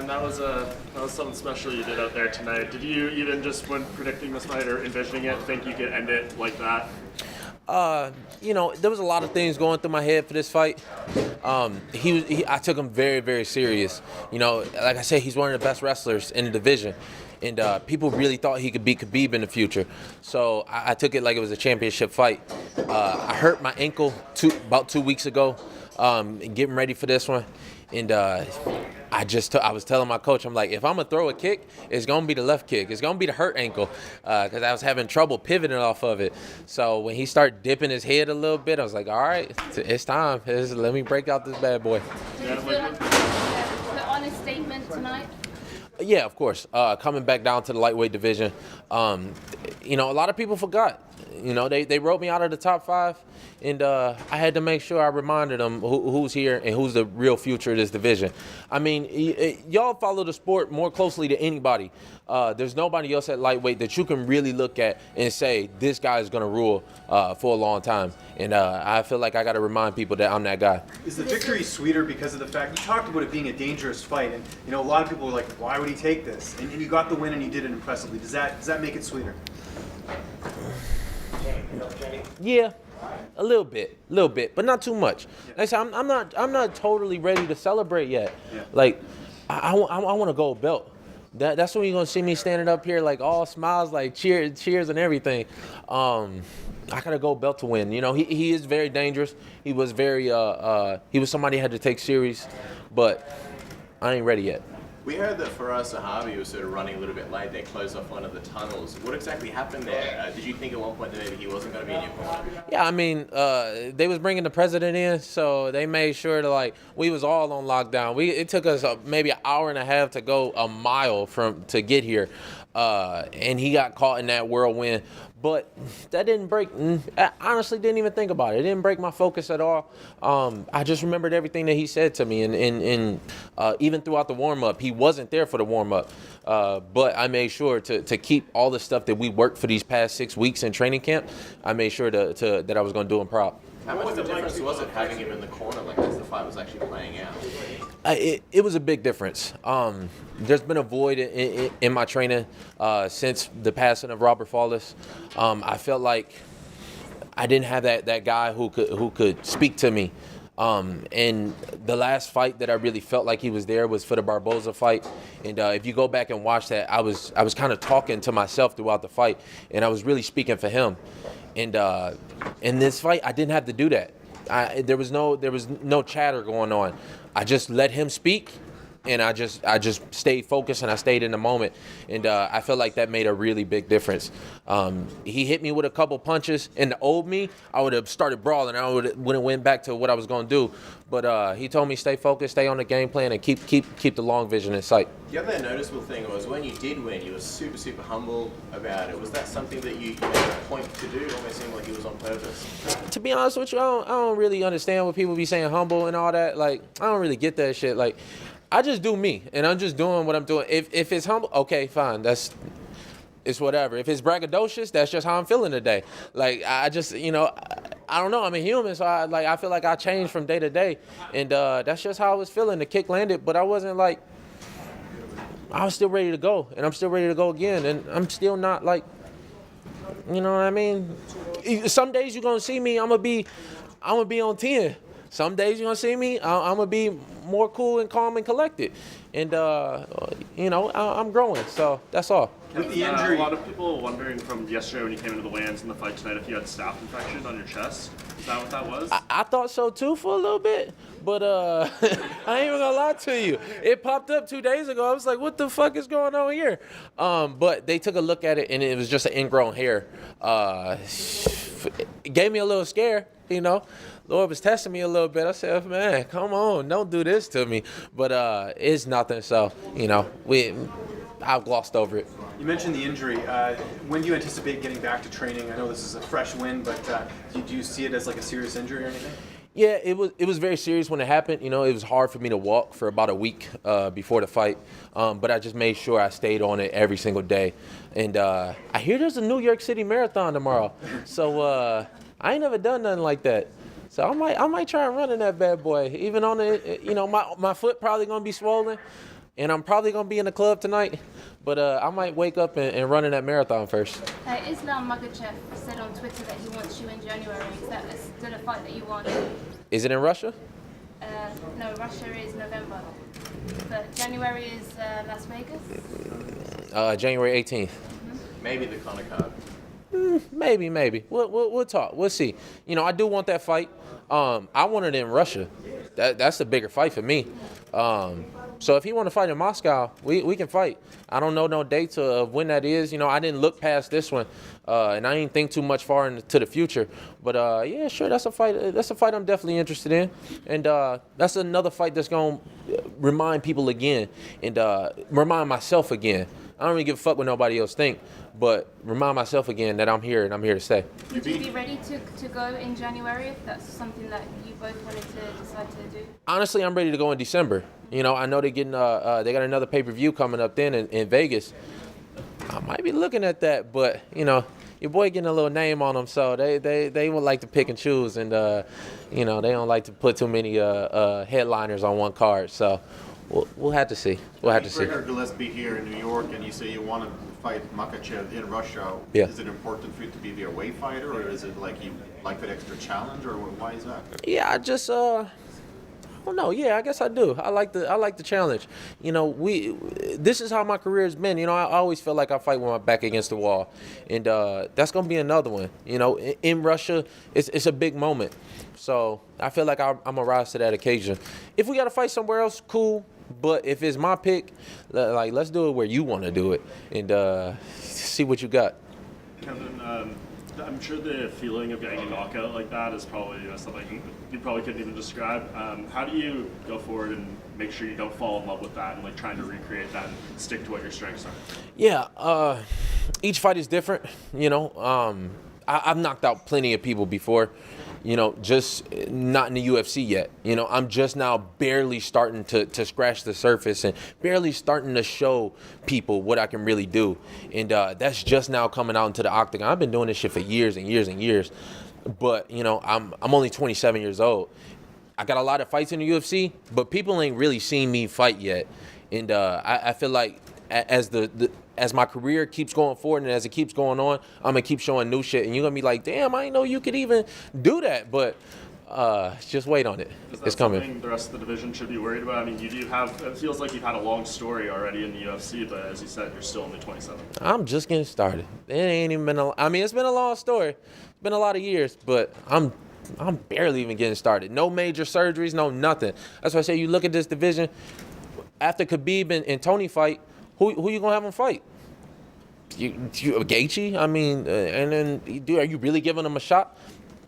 that was something special you did out there tonight. Did you even just when predicting this fight or envisioning it think you could end it like that? There was a lot of things going through my head for this fight. I took him very, very serious. Like I said, he's one of the best wrestlers in the division. And people really thought he could beat Khabib in the future. So I took it like it was a championship fight. I hurt my ankle about 2 weeks ago, getting ready for this one. And I was telling my coach, I'm like, if I'm going to throw a kick, it's going to be the left kick. It's going to be the hurt ankle because I was having trouble pivoting off of it. So when he started dipping his head a little bit, I was like, all right, it's time. Let me break out this bad boy. Do you feel like the honest statement tonight? Yeah, of course. Coming back down to the lightweight division, a lot of people forgot. They wrote me out of the top 5, and I had to make sure I reminded them who's here and who's the real future of this division. I mean, y'all follow the sport more closely than anybody. There's nobody else at lightweight that you can really look at and say, this guy is going to rule for a long time. And I feel like I got to remind people that I'm that guy. Is the victory sweeter because of the fact, you talked about it being a dangerous fight, and a lot of people were like, why would he take this? And you got the win and you did it impressively. Does that make it sweeter? Yeah, a little bit, but not too much. Like I said, I'm not totally ready to celebrate yet. Yeah. Like, I want a gold belt. That's when you're gonna see me standing up here like all smiles, like cheers and everything. I got a gold belt to win. He is very dangerous. He was somebody I had to take serious, but I ain't ready yet. We heard that Firas Zahabi was sort of running a little bit late. They closed off one of the tunnels. What exactly happened there? Did you think at one point that maybe he wasn't going to be in your corner? Yeah, I mean, they was bringing the president in, so they made sure to we was all on lockdown. It took us maybe an hour and a half to go a mile to get here, and he got caught in that whirlwind. But that didn't break. I honestly didn't even think about it. It didn't break my focus at all. I just remembered everything that he said to me, and even throughout the warm up, he wasn't there for the warm up. But I made sure to keep all the stuff that we worked for these past 6 weeks in training camp. I made sure that I was going to do him proud. How much of a difference was it having him in the corner as the fight was actually playing out? It was a big difference. There's been a void in my training since the passing of Robert Fawless. I felt like I didn't have that guy who could speak to me. And the last fight that I really felt like he was there was for the Barboza fight. And if you go back and watch that, I was kind of talking to myself throughout the fight, and I was really speaking for him. And in this fight, I didn't have to do that. There was no chatter going on. I just let him speak, and I just stayed focused, and I stayed in the moment. And I felt like that made a really big difference. He hit me with a couple punches. In the old me, I would have started brawling. I would have went back to what I was going to do. But he told me stay focused, stay on the game plan, and keep the long vision in sight. The other noticeable thing was when you did win, you were super, super humble about it. Was that something that you made a point to do? It almost seemed like it was on purpose. To be honest with you, I don't really understand what people be saying humble and all that. Like, I don't really get that shit. Like, I just do me, and I'm just doing what I'm doing. If it's humble, okay, fine. It's whatever. If it's braggadocious, that's just how I'm feeling today. Like, I just, I don't know. I'm a human, so I feel like I change from day to day, and that's just how I was feeling. The kick landed, but I wasn't like, I was still ready to go, and I'm still ready to go again, and I'm still not like, you know what I mean? Some days you're gonna see me, I'm gonna be on 10. Some days you're gonna see me, I'm gonna be more cool and calm and collected, and I'm growing. So that's all. With the injury, a lot of people wondering from yesterday when you came into the weigh-ins and the fight tonight if you had staph infection on your chest. Is that what that was? I thought so too for a little bit, but I ain't even gonna lie to you. It popped up 2 days ago. I was like, what the fuck is going on here? But they took a look at it, and it was just an ingrown hair. It gave me a little scare, Lord was testing me a little bit. I said, man, come on, don't do this to me. But it's nothing, so, I've glossed over it. You mentioned the injury. When do you anticipate getting back to training? I know this is a fresh win, but do you see it as like a serious injury or anything? Yeah, it was very serious when it happened. It was hard for me to walk for about a week before the fight, but I just made sure I stayed on it every single day. And I hear there's a New York City Marathon tomorrow, so I ain't never done nothing like that. So I might try and run in that bad boy. Even on the, my foot probably gonna be swollen, and I'm probably gonna be in the club tonight, but I might wake up and run in that marathon first. Islam Makhachev said on Twitter that he wants you in January. Is that still a fight that you want? Is it in Russia? No, Russia is November. But January is Las Vegas? January 18th. Maybe the Conor card. Maybe. We'll talk. We'll see. You know, I do want that fight. I want it in Russia. That's the bigger fight for me. So if he want to fight in Moscow, we can fight. I don't know no dates of when that is. You know, I didn't look past this one, and I didn't think too much far into the future. But yeah, sure, that's a fight. That's a fight I'm definitely interested in, and that's another fight that's gonna remind people again, and remind myself again. I don't really give a fuck what nobody else think, but remind myself again that I'm here and I'm here to stay. Would you be ready to go in January if that's something that you both wanted to decide to do? Honestly, I'm ready to go in December. You know, I know they got another pay-per-view coming up then in Vegas. I might be looking at that, but you know, your boy getting a little name on them, so they would like to pick and choose, and you know, they don't like to put too many headliners on one card. So we'll have to see. We'll have to see. Gregor Gillespie here in New York, and you say you want to fight Makhachev in Russia. Yeah. Is it important for you to be the away fighter, or is it like you like that extra challenge, or why is that? Yeah, I just I don't know. Yeah, I guess I do. I like the challenge. You know, this is how my career has been. You know, I always feel like I fight with my back against the wall, and that's gonna be another one. You know, in Russia, it's a big moment, so I feel like I'm gonna rise to that occasion. If we gotta fight somewhere else, cool. But if it's my pick, like let's do it where you want to do it, and see what you got. Kevin, I'm sure the feeling of getting a knockout like that is probably something you probably couldn't even describe. How do you go forward and make sure you don't fall in love with that and like trying to recreate that and stick to what your strengths are? Yeah, each fight is different. You know, I've knocked out plenty of people before. You know, just not in the UFC yet. You know, I'm just now barely starting to scratch the surface and barely starting to show people what I can really do. And that's just now coming out into the octagon. I've been doing this shit for years and years and years. But, you know, I'm only 27 years old. I got a lot of fights in the UFC, but people ain't really seen me fight yet. And I feel like as my career keeps going forward and as it keeps going on, I'm gonna keep showing new shit, and you're gonna be like, damn, I didn't know you could even do that. But just wait on it. Is that it's coming. something the rest of the division should be worried about? I mean, you do have, it feels like you've had a long story already in the UFC, but as you said, you're still only 27. I'm just getting started. It ain't even been it's been a long story. It's been a lot of years, but I'm barely even getting started. No major surgeries, no nothing. That's why I say you look at this division. After Khabib and Tony fight, who you gonna have them fight? You Gaethje? I mean, and then are you really giving them a shot?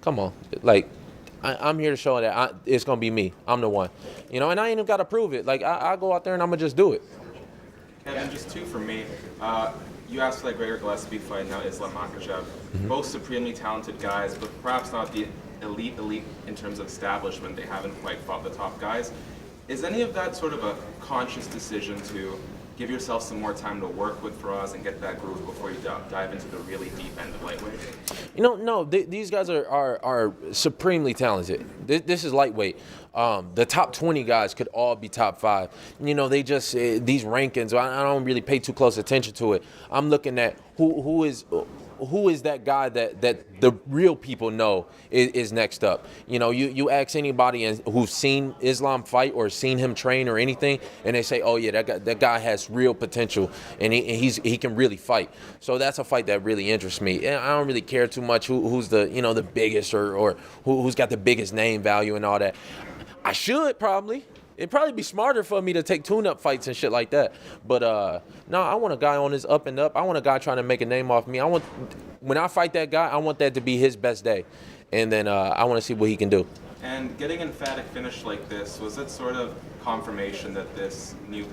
Come on, like I'm here to show that it's gonna be me. I'm the one, you know, and I ain't even gotta prove it. Like I go out there and I'm gonna just do it. Kevin, just two for me. You asked for that Gregor Gillespie fight, now Islam Makhachev. Both supremely talented guys, but perhaps not the elite in terms of establishment. They haven't quite fought the top guys. Is any of that sort of a conscious decision to give yourself some more time to work with Firas and get that groove before you dive into the really deep end of lightweight? You know, no, these guys are supremely talented. This is lightweight. The top 20 guys could all be top 5. You know, they just, these rankings, I don't really pay too close attention to it. I'm looking at who is that guy that the real people know is next up. You know, you ask anybody who's seen Islam fight or seen him train or anything, and they say, oh yeah, that guy has real potential and he can really fight. So that's a fight that really interests me. And I don't really care too much who's the biggest or who's got the biggest name value and all that. I should probably. It'd probably be smarter for me to take tune-up fights and shit like that. But no, I want a guy on his up and up. I want a guy trying to make a name off me. When I fight that guy, I want that to be his best day. And then I want to see what he can do. And getting an emphatic finish like this, was it sort of confirmation that this new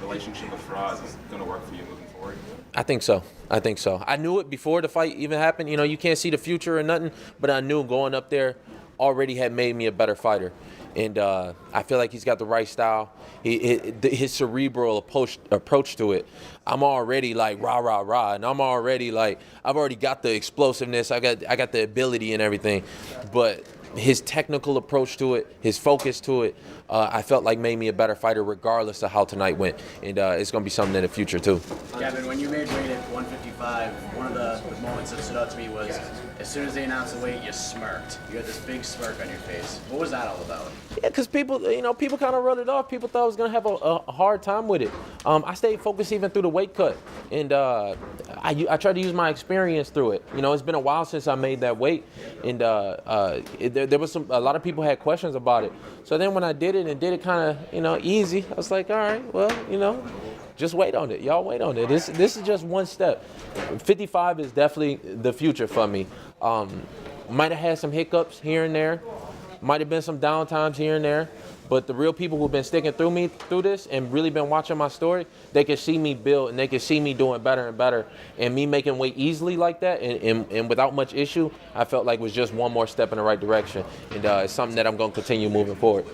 relationship with Firas is going to work for you moving forward? I think so. I knew it before the fight even happened. You know, you can't see the future or nothing, but I knew going up there already had made me a better fighter. And I feel like he's got the right style. His cerebral approach to it. I'm already like rah rah rah, and I'm already like I've already got the explosiveness. I got the ability and everything. But his technical approach to it, his focus to it, I felt like made me a better fighter regardless of how tonight went. And it's going to be something in the future too. Kevin, when you made weight at 155, one of the moments that stood out to me was as soon as they announced the weight, you smirked. You had this big smirk on your face. What was that all about? Yeah, because people kind of wrote it off. People thought I was going to have a hard time with it. I stayed focused even through the weight cut. And I tried to use my experience through it. It's been a while since I made that weight. And there was a lot of people had questions about it. So then when I did it and did it kind of, easy, I was like, all right, well, just wait on it. Y'all wait on it. This is just one step. 55 is definitely the future for me. Might have had some hiccups here and there. Might have been some downtimes here and there. But the real people who've been sticking through this and really been watching my story, they can see me build and they can see me doing better and better. And me making weight easily like that and without much issue, I felt like was just one more step in the right direction. And it's something that I'm going to continue moving forward.